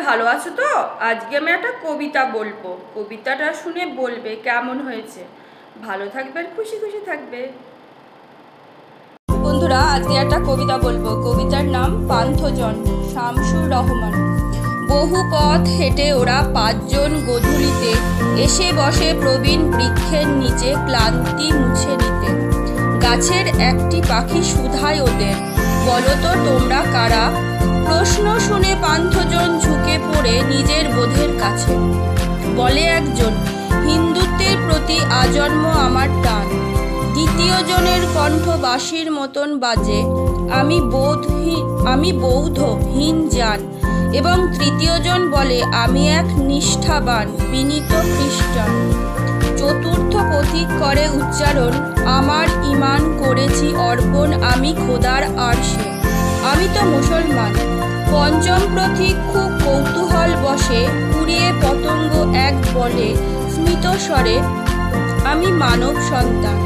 ভালো আছো তো? আজকে আমি একটা কবিতা বলবো, কবিতাটা শুনে বলবে কেমন হয়েছে। ভালো থাকবে আর খুশি খুশি থাকবে। বন্ধুরা, আজকে একটা কবিতা বলবো। কবিতার নাম পান্থজন, শামসুর রহমান। বহু পথ হেঁটে ওরা পাঁচজন গোধূলিতে এসে বসে প্রবীণ বৃক্ষের নিচে ক্লান্তি মুছে নিতে। গাছের একটি পাখি শুধায় ওদের, বলো তো তোমরা কারা? প্রশ্ন শুনে পান্থজন ঝুঁকে পড়ে নিজের বোধের কাছে। বলে একজন, হিন্দুত্বের প্রতি আজন্ম আমার টান। দ্বিতীয় জনের কণ্ঠ বাঁশির মতন বাজে, আমি বৌদ্ধহীন জান। এবং তৃতীয় জন বলে, আমি এক নিষ্ঠাবান বিনীত খ্রিস্টান। চতুর্থ পথিক করে উচ্চারণ, আমার ঈমান করেছি অর্পণ আমি খোদার আরশে, আমি তো মুসলমান। পঞ্চম পথিক খুব কৌতূহল বসে কুড়িয়ে পতঙ্গ এক বলে স্মিত স্বরে, আমি মানব সন্তান।